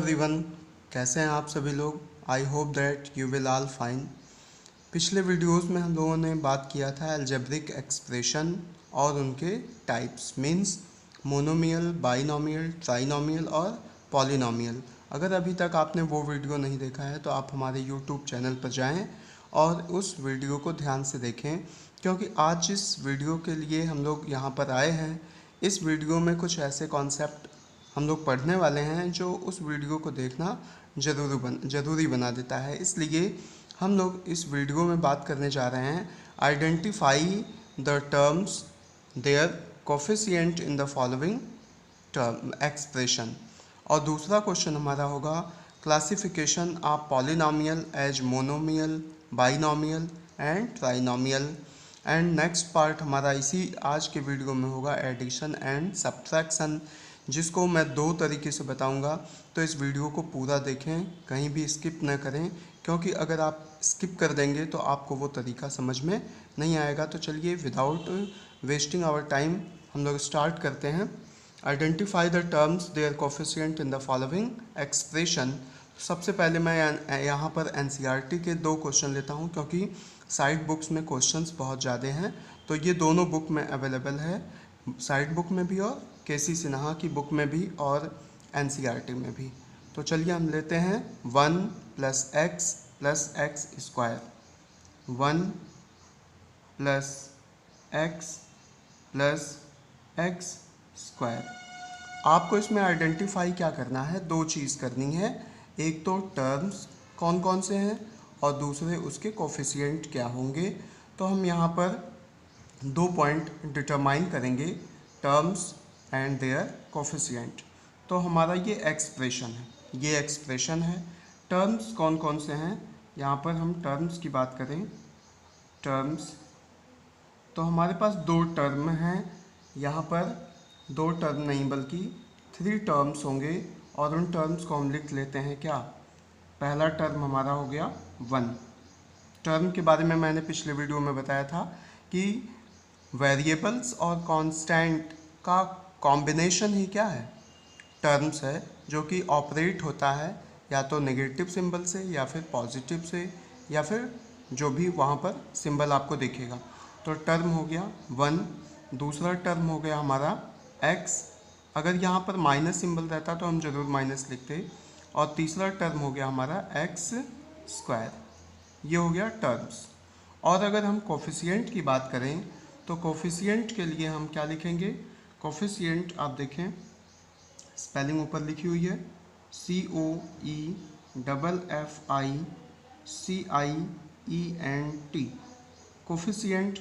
Everyone, कैसे हैं आप सभी लोग। I hope that you will all fine. पिछले वीडियोस में हम लोगों ने बात किया था अलजेब्रिक एक्सप्रेशन और उनके types, means monomial, binomial, trinomial और पॉलिनोमियल। अगर अभी तक आपने वो वीडियो नहीं देखा है तो आप हमारे यूट्यूब चैनल पर जाएं और उस वीडियो को ध्यान से देखें, क्योंकि आज इस वीडियो के लिए हम लोग यहाँ पर आए हैं। इस वीडियो में कुछ ऐसे कॉन्सेप्ट हम लोग पढ़ने वाले हैं जो उस वीडियो को देखना ज़रूरी बना देता है। इसलिए हम लोग इस वीडियो में बात करने जा रहे हैं identify the terms their coefficient in the following term expression. और दूसरा क्वेश्चन हमारा होगा classification of polynomial as monomial, binomial and trinomial. And next part हमारा इसी आज के वीडियो में होगा एडिशन एंड सब्ट्रैक्शन, जिसको मैं दो तरीके से बताऊंगा। तो इस वीडियो को पूरा देखें, कहीं भी स्किप न करें, क्योंकि अगर आप स्किप कर देंगे तो आपको वो तरीका समझ में नहीं आएगा। तो चलिए विदाउट वेस्टिंग आवर टाइम हम लोग स्टार्ट करते हैं। Identify the terms their coefficient in the following expression. सबसे पहले मैं यहाँ पर एनसीईआरटी के दो क्वेश्चन लेता हूँ, क्योंकि साइड बुक्स में क्वेश्चंस बहुत ज़्यादा हैं। तो ये दोनों बुक में अवेलेबल है, साइड बुक में भी और केसी सिन्हा की बुक में भी और एनसीईआरटी में भी। तो चलिए हम लेते हैं 1 + x + x², 1 + x + x²। आपको इसमें आइडेंटिफाई क्या करना है, दो चीज़ करनी है। एक तो टर्म्स कौन कौन से हैं और दूसरे उसके कोफिशिएंट क्या होंगे। तो हम यहाँ पर दो पॉइंट डिटरमाइन करेंगे, टर्म्स एंड देयर कोफिशिएंट। तो हमारा ये एक्सप्रेशन है। टर्म्स कौन कौन से हैं, यहाँ पर हम टर्म्स की बात करें, टर्म्स तो हमारे पास दो टर्म हैं। यहाँ पर दो टर्म नहीं बल्कि 3 टर्म्स होंगे, और उन टर्म्स को हम लिख लेते हैं क्या। पहला टर्म हमारा हो गया 1। टर्म के बारे में मैंने पिछले वीडियो में बताया था कि वेरिएबल्स और कांस्टेंट का कॉम्बिनेशन ही क्या है, टर्म्स है, जो कि ऑपरेट होता है या तो नेगेटिव सिंबल से या फिर पॉजिटिव से या फिर जो भी वहाँ पर सिंबल आपको दिखेगा। तो टर्म हो गया 1। दूसरा टर्म हो गया हमारा x। अगर यहाँ पर माइनस सिंबल रहता तो हम जरूर माइनस लिखते। और तीसरा टर्म हो गया हमारा x²। ये हो गया टर्म्स। और अगर हम कोफिशिएंट की बात करें तो कोफिशिएंट के लिए हम क्या लिखेंगे। कोफिशिएंट आप देखें, स्पेलिंग ऊपर लिखी हुई है, COEFFICIENT। कोफिशिएंट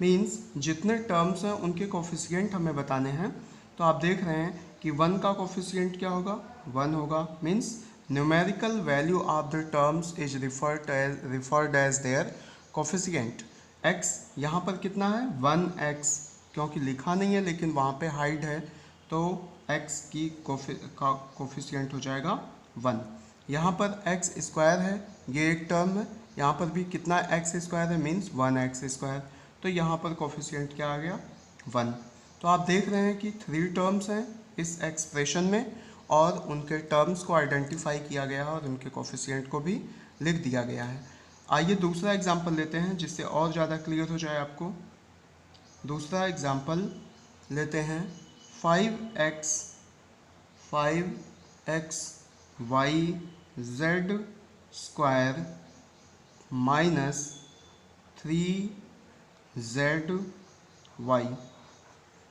मीन्स जितने टर्म्स हैं उनके कोफिशिएंट हमें बताने हैं। तो आप देख रहे हैं कि 1 का कोफिशिएंट क्या होगा, 1 होगा। Means numerical value of the terms is referred as their coefficient. x यहाँ पर कितना है, 1x, क्योंकि लिखा नहीं है लेकिन वहाँ पे हाइड है, तो x की कोफिशिएंट हो जाएगा 1। यहाँ पर x² है, ये एक टर्म है। यहाँ पर भी कितना x² है, मीन्स 1x²। तो यहाँ पर कोफिशिएंट क्या आ गया, 1। तो आप देख रहे हैं कि 3 टर्म्स हैं इस एक्सप्रेशन में, और उनके टर्म्स को आइडेंटिफाई किया गया है और उनके कोफिशिएंट को भी लिख दिया गया है। आइए दूसरा एग्जाम्पल लेते हैं जिससे और ज़्यादा क्लियर हो जाए आपको। दूसरा एग्जाम्पल लेते हैं 5x y z² -3zy।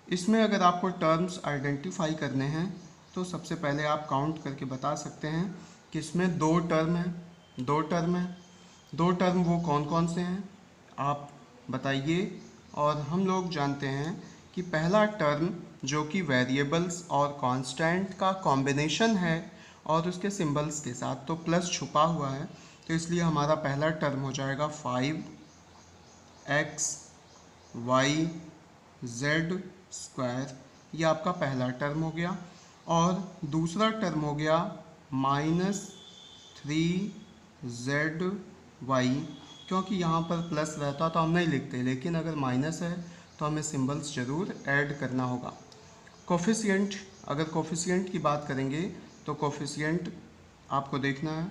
इसमें अगर आपको टर्म्स आइडेंटिफाई करने हैं तो सबसे पहले आप काउंट करके बता सकते हैं कि इसमें दो टर्म हैं। दो टर्म वो कौन कौन से हैं आप बताइए। और हम लोग जानते हैं कि पहला टर्म जो कि वेरिएबल्स और कांस्टेंट का कॉम्बिनेशन है और उसके सिंबल्स के साथ, तो प्लस छुपा हुआ है, तो इसलिए हमारा पहला टर्म हो जाएगा 5x y z²। ये आपका पहला टर्म हो गया। और दूसरा टर्म हो गया -3zy, क्योंकि यहाँ पर प्लस रहता तो हम नहीं लिखते, लेकिन अगर माइनस है तो हमें सिंबल्स ज़रूर ऐड करना होगा। कोफिशिएंट, अगर कोफिशिएंट की बात करेंगे तो कोफिशिएंट आपको देखना है,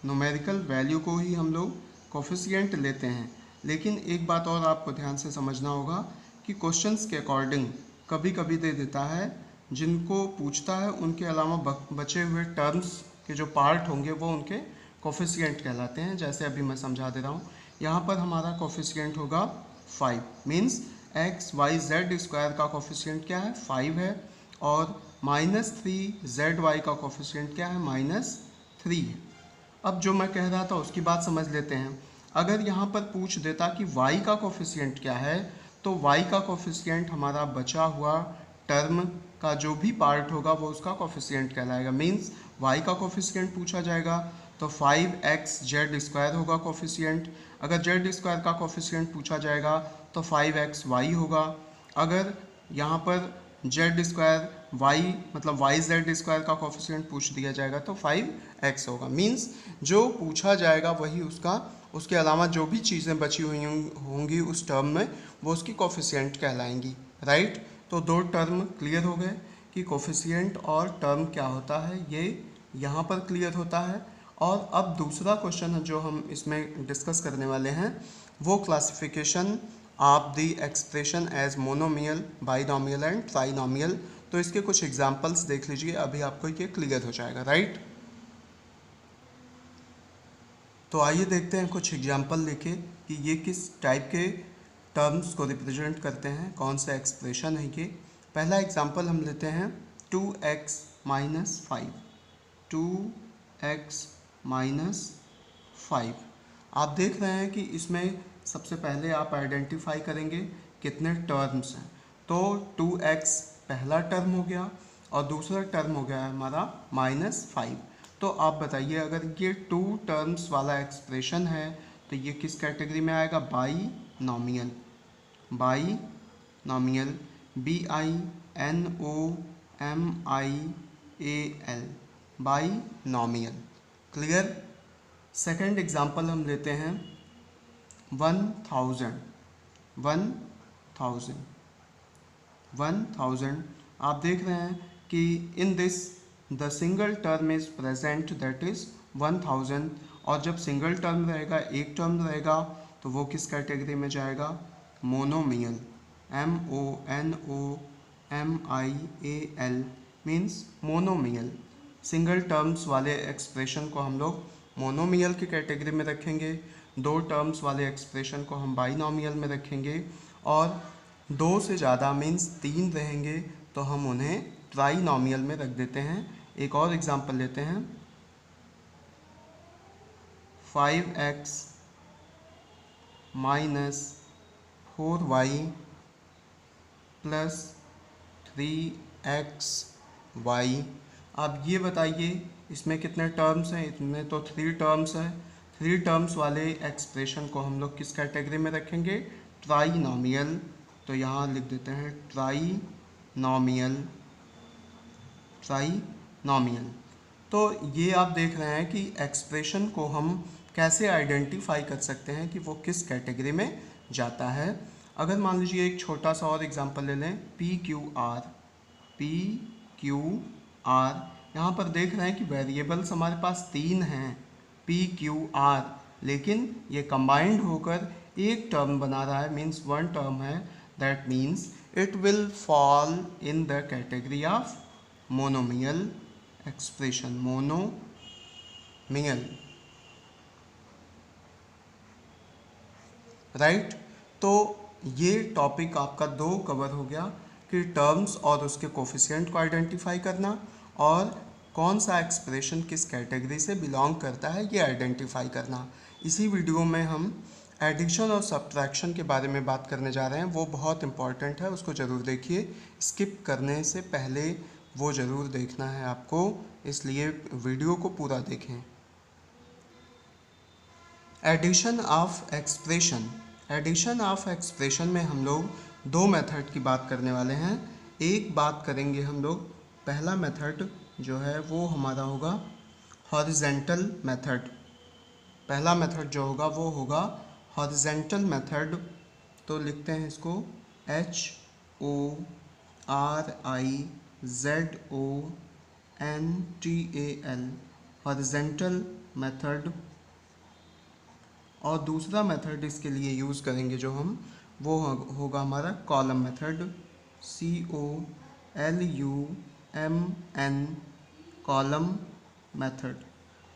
न्यूमेरिकल वैल्यू को ही हम लोग कोफिशिएंट लेते हैं। लेकिन एक बात और आपको ध्यान से समझना होगा कि क्वेश्चंस के अकॉर्डिंग कभी कभी दे देता है, जिनको पूछता है उनके अलावा बचे हुए टर्म्स के जो पार्ट होंगे वो उनके कोफिशिएंट कहलाते हैं। जैसे अभी मैं समझा दे रहा हूँ, यहाँ पर हमारा कोफिशिएंट होगा 5, means X Y Z square का कोफिशिएंट क्या है, 5 है, और -3 ZY का कोफिशिएंट क्या है, -3 है। अब जो मैं कह रहा था उसकी बात समझ लेते हैं। अगर यहाँ पर पूछ देता कि y का कोफिशिएंट क्या है, तो y का कोफिशिएंट हमारा बचा हुआ टर्म का जो भी पार्ट होगा वो उसका कोफिशिएंट कहलाएगा। मीन्स y का कोफिशिएंट पूछा जाएगा तो 5xz² होगा कोफिशिएंट। अगर z² का कोफिशिएंट पूछा जाएगा तो 5xy होगा। अगर यहाँ पर z² मतलब yz² का कोफिशिएंट पूछ दिया जाएगा तो 5x होगा। मीन्स जो पूछा जाएगा वही उसका, उसके अलावा जो भी चीज़ें बची हुई होंगी उस टर्म में वो उसकी कोफिशिएंट कहलाएंगी। राइट, तो दो टर्म क्लियर हो गए कि कोफिशिएंट और टर्म क्या होता है, ये यहाँ पर क्लियर होता है। और अब दूसरा क्वेश्चन है जो हम इसमें डिस्कस करने वाले हैं, वो classification of the expression as monomial, binomial and trinomial. तो इसके कुछ एग्जांपल्स देख लीजिए, अभी आपको ये क्लियर हो जाएगा। राइट, तो आइए देखते हैं कुछ एग्जांपल लेके कि ये किस टाइप के टर्म्स को रिप्रेजेंट करते हैं, कौन सा एक्सप्रेशन है ये। पहला एग्जांपल हम लेते हैं 2x - 5। 2x - 5 आप देख रहे हैं कि इसमें सबसे पहले आप आइडेंटिफाई करेंगे कितने टर्म्स हैं। तो 2x पहला टर्म हो गया और दूसरा टर्म हो गया हमारा -5। तो आप बताइए, अगर ये 2 टर्म्स वाला एक्सप्रेशन है तो ये किस कैटेगरी में आएगा, binomial. Binomial, BINOMIAL, binomial. Clear. Second example हम लेते हैं 1000। 1000 आप देख रहे हैं कि in this the single term is present, that is 1000। और जब सिंगल टर्म रहेगा, एक टर्म रहेगा, तो वो किस कैटेगरी में जाएगा, monomial. MONOMIAL means monomial. Single terms वाले एक्सप्रेशन को हम लोग मोनोमियल की कैटेगरी में रखेंगे, 2 टर्म्स वाले एक्सप्रेशन को हम बाइनोमियल में रखेंगे, और 2 से ज़्यादा मीन्स 3 रहेंगे तो हम उन्हें ट्राइनोमियल में रख देते हैं। एक और एग्जांपल लेते हैं 5x - 4y + 3xy। अब ये बताइए इसमें कितने टर्म्स हैं, इतने तो 3 टर्म्स हैं। 3 टर्म्स वाले एक्सप्रेशन को हम लोग किस कैटेगरी में रखेंगे, ट्राइनोमियल। तो यहाँ लिख देते हैं ट्राइनोमियल। ट्राइनोमियल। तो ये आप देख रहे हैं कि एक्सप्रेशन को हम कैसे आइडेंटिफाई कर सकते हैं कि वो किस कैटेगरी में जाता है। अगर मान लीजिए एक छोटा सा और एग्जांपल ले लें, PQR। यहाँ पर देख रहे हैं कि वेरिएबल्स हमारे पास 3 हैं PQR, लेकिन ये कंबाइंड होकर एक टर्म बना रहा है, मीन्स 1 टर्म है। That means it will fall in the category of monomial expression, monomial. Right, तो ये टॉपिक आपका 2 कवर हो गया कि टर्म्स और उसके कोफिशिएंट को आइडेंटिफाई करना, और कौन सा एक्सप्रेशन किस कैटेगरी से बिलोंग करता है ये आइडेंटिफाई करना। इसी वीडियो में हम एडिशन और सब्ट्रैक्शन के बारे में बात करने जा रहे हैं, वो बहुत इंपॉर्टेंट है, उसको ज़रूर देखिए। स्किप करने से पहले वो ज़रूर देखना है आपको, इसलिए वीडियो को पूरा देखें। Addition of expression. Addition of expression में हम लोग 2 मेथड की बात करने वाले हैं। एक बात करेंगे हम लोग, पहला मेथड जो है वो हमारा होगा हॉरिजेंटल मेथड। पहला मेथड जो होगा वो होगा हॉरिजेंटल मेथड। तो लिखते हैं इसको HORIZONTAL, हॉरिजेंटल मेथड, और दूसरा मेथड इसके लिए यूज़ करेंगे जो हम, वो होगा हमारा column method, COLUMN, column method.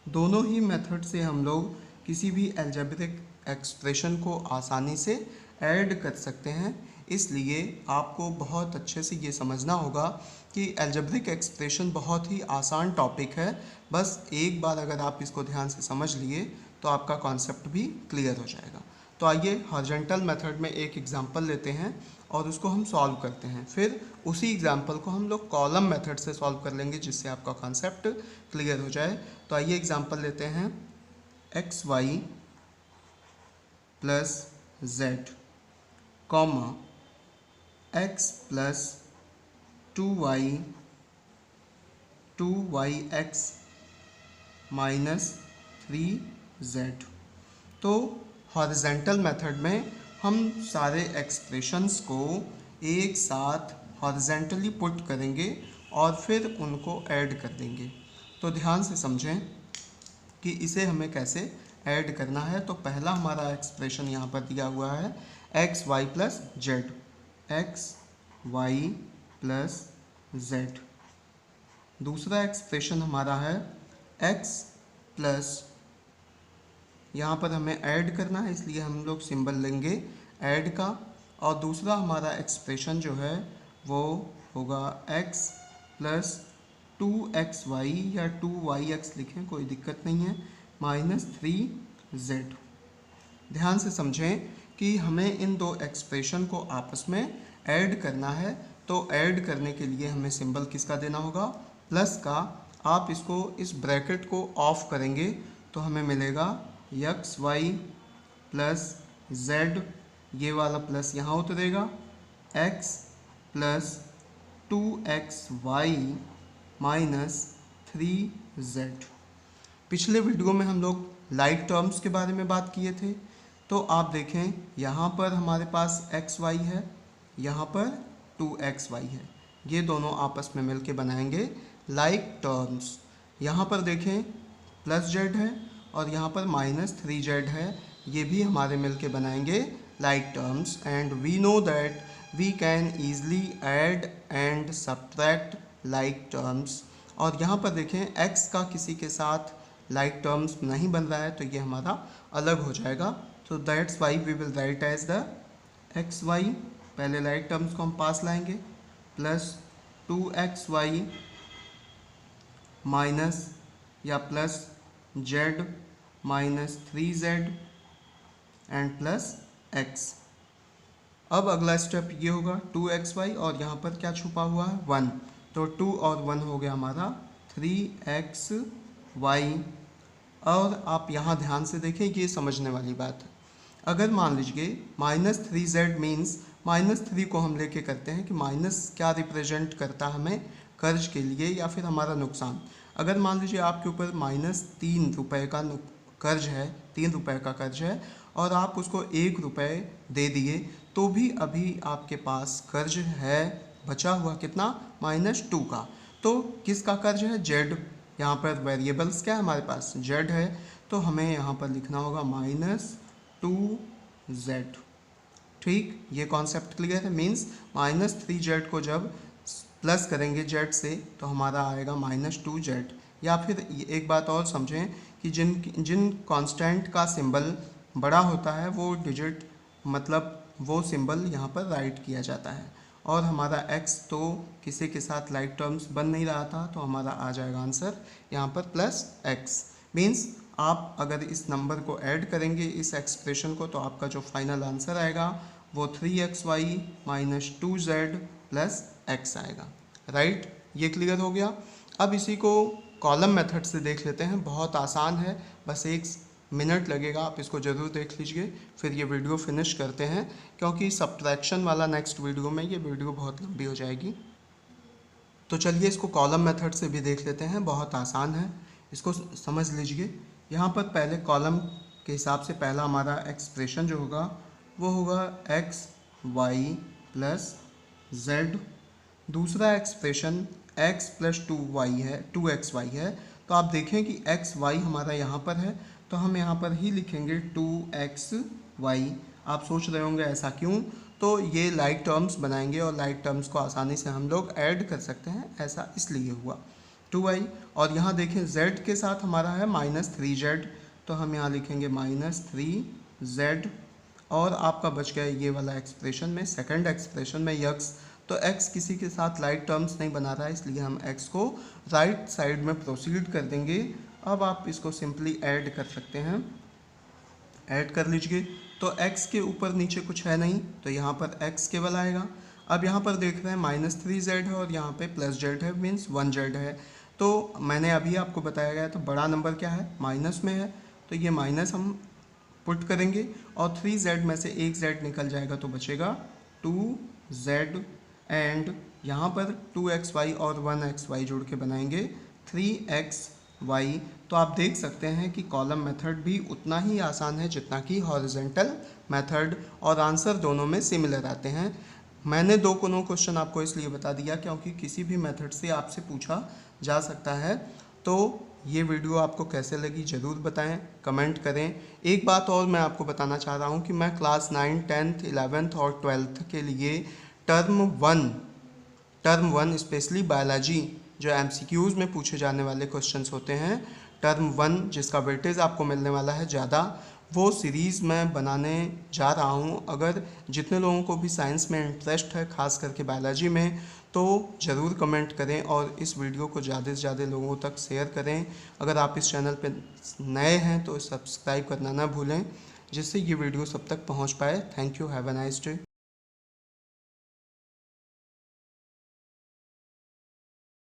दोनों ही मेथड से हम लोग किसी भी अलजेब्रिक एक्सप्रेशन को आसानी से ऐड कर सकते हैं। इसलिए आपको बहुत अच्छे से ये समझना होगा कि अलजेब्रिक एक्सप्रेशन बहुत ही आसान टॉपिक है। बस एक बार अगर आप इसको ध्यान से समझ लिए तो आपका कॉन्सेप्ट भी क्लियर हो जाएगा। तो आइए हॉरिजॉन्टल मेथड में एक एग्जांपल लेते हैं और उसको हम सॉल्व करते हैं, फिर उसी एग्जांपल को हम लोग कॉलम मेथड से सॉल्व कर लेंगे जिससे आपका कॉन्सेप्ट क्लियर हो जाए। तो आइए एग्जांपल लेते हैं, xy plus Z comma x plus 2y minus 3z। तो हॉरिजेंटल मेथड में हम सारे एक्सप्रेशंस को एक साथ हॉरिजेंटली पुट करेंगे और फिर उनको ऐड कर देंगे। तो ध्यान से समझें कि इसे हमें कैसे ऐड करना है। तो पहला हमारा एक्सप्रेशन यहाँ पर दिया हुआ है xy plus Z, xy plus Z. दूसरा एक्सप्रेशन हमारा है x प्लस, यहाँ पर हमें ऐड करना है इसलिए हम लोग सिंबल लेंगे ऐड का, और दूसरा हमारा एक्सप्रेशन जो है वो होगा x प्लस 2xy या 2yx लिखें कोई दिक्कत नहीं है, माइनस 3z। ध्यान से समझें कि हमें इन दो एक्सप्रेशन को आपस में ऐड करना है। तो ऐड करने के लिए हमें सिंबल किसका देना होगा, प्लस का। आप इसको, इस ब्रैकेट को ऑफ करेंगे तो हमें मिलेगा xy प्लस z, ये वाला प्लस यहाँ उतरेगा, x plus 2xy minus 3z। पिछले वीडियो में हम लोग लाइक टर्म्स के बारे में बात किए थे। तो आप देखें यहाँ पर हमारे पास xy है, यहाँ पर 2xy है, ये दोनों आपस में मिलके बनाएंगे लाइक टर्म्स। यहाँ पर देखें प्लस जेड है और यहाँ पर माइनस 3z है, ये भी हमारे मिलके बनाएंगे like terms. And we know that we can easily add and subtract like terms. और यहाँ पर देखें x का किसी के साथ लाइक टर्म्स नहीं बन रहा है तो ये हमारा अलग हो जाएगा। तो that's why we will write as the xy, पहले लाइक टर्म्स को हम पास लाएंगे, प्लस 2xy माइनस या plus z minus 3z and plus x। अब अगला स्टेप ये होगा 2xy और यहाँ पर क्या छुपा हुआ है 1, तो 2 और 1 हो गया हमारा 3xy। और आप यहाँ ध्यान से देखें ये समझने वाली बात है। अगर मान लीजिए माइनस 3z मीन्स माइनस 3 को हम लेके करते हैं कि माइनस क्या रिप्रेजेंट करता है हमें, कर्ज के लिए या फिर हमारा नुकसान। अगर मान लीजिए आपके ऊपर माइनस 3 रुपये का कर्ज है, 3 रुपये का कर्ज है और आप उसको 1 रुपये दे दिए तो भी अभी आपके पास कर्ज है बचा हुआ कितना, -2 का। तो किसका कर्ज है, जेड। यहाँ पर वेरिएबल्स क्या है हमारे पास, जेड है, तो हमें यहाँ पर लिखना होगा -2z। ठीक, ये कॉन्सेप्ट क्लियर है। मीन्स -3z को जब प्लस करेंगे जेड से तो हमारा आएगा -2z। या फिर एक बात और समझें कि जिन कांस्टेंट का सिंबल बड़ा होता है वो डिजिट, मतलब वो सिंबल यहाँ पर राइट किया जाता है। और हमारा x तो किसी के साथ लाइक टर्म्स बन नहीं रहा था तो हमारा आ जाएगा आंसर यहाँ पर +x। मीन्स आप अगर इस नंबर को ऐड करेंगे इस एक्सप्रेशन को तो आपका जो फाइनल आंसर आएगा वो 3xy minus 2z plus x आएगा। राइट, ये क्लियर हो गया। अब इसी को कॉलम मेथड से देख लेते हैं, बहुत आसान है, बस 1 मिनट लगेगा, आप इसको ज़रूर देख लीजिए, फिर ये वीडियो फिनिश करते हैं क्योंकि सब्ट्रैक्शन वाला नेक्स्ट वीडियो में ये वीडियो बहुत लंबी हो जाएगी। तो चलिए इसको कॉलम मेथड से भी देख लेते हैं, बहुत आसान है, इसको समझ लीजिए। यहाँ पर पहले कॉलम के हिसाब से पहला हमारा एक्सप्रेशन जो होगा वो होगा xy प्लस z। दूसरा एक्सप्रेशन x प्लस 2xy है, तो आप देखें कि एक्स वाई हमारा यहाँ पर है, तो हम यहाँ पर ही लिखेंगे 2xy। आप सोच रहे होंगे ऐसा क्यों, तो ये लाइक टर्म्स बनाएंगे और लाइक टर्म्स को आसानी से हम लोग ऐड कर सकते हैं, ऐसा इसलिए हुआ 2y। और यहाँ देखें z के साथ हमारा है -3z, तो हम यहाँ लिखेंगे -3z। और आपका बच गया ये वाला एक्सप्रेशन में, सेकंड एक्सप्रेशन में x, तो x किसी के साथ लाइक टर्म्स नहीं बना रहा है, इसलिए हम x को राइट साइड में प्रोसीड कर देंगे। अब आप इसको सिंपली ऐड कर सकते हैं, ऐड कर लीजिए। तो x के ऊपर नीचे कुछ है नहीं, तो यहाँ पर x केवल आएगा। अब यहाँ पर देख रहे हैं -3z है और यहाँ पे +z है, मीन्स 1z है। तो मैंने अभी आपको बताया गया, तो बड़ा नंबर क्या है, माइनस में है, तो ये माइनस हम पुट करेंगे और 3z में से एक z निकल जाएगा, तो बचेगा 2z। एंड यहाँ पर 2xy और 1xy जोड़ के बनाएंगे 3xy। तो आप देख सकते हैं कि कॉलम मेथड भी उतना ही आसान है जितना कि हॉरिजॉन्टल मेथड, और आंसर दोनों में सिमिलर आते हैं। मैंने 2 क्वेश्चन आपको इसलिए बता दिया क्योंकि किसी भी मेथड से आपसे पूछा जा सकता है। तो ये वीडियो आपको कैसे लगी ज़रूर बताएं, कमेंट करें। एक बात और मैं आपको बताना चाह रहा हूँ कि मैं क्लास 9, 10th, 11th और 12th के लिए टर्म वन स्पेशली बायोलॉजी, जो MCQs में पूछे जाने वाले क्वेश्चंस होते हैं, टर्म 1 जिसका वेटेज आपको मिलने वाला है ज़्यादा, वो सीरीज़ मैं बनाने जा रहा हूँ। अगर जितने लोगों को भी साइंस में इंटरेस्ट है, खास करके बायोलॉजी में, तो ज़रूर कमेंट करें और इस वीडियो को ज़्यादा से ज़्यादा लोगों तक शेयर करें। अगर आप इस चैनल पर नए हैं तो सब्सक्राइब करना ना भूलें, जिससे ये वीडियो सब तक पहुँच पाए। Thank you, have a nice day.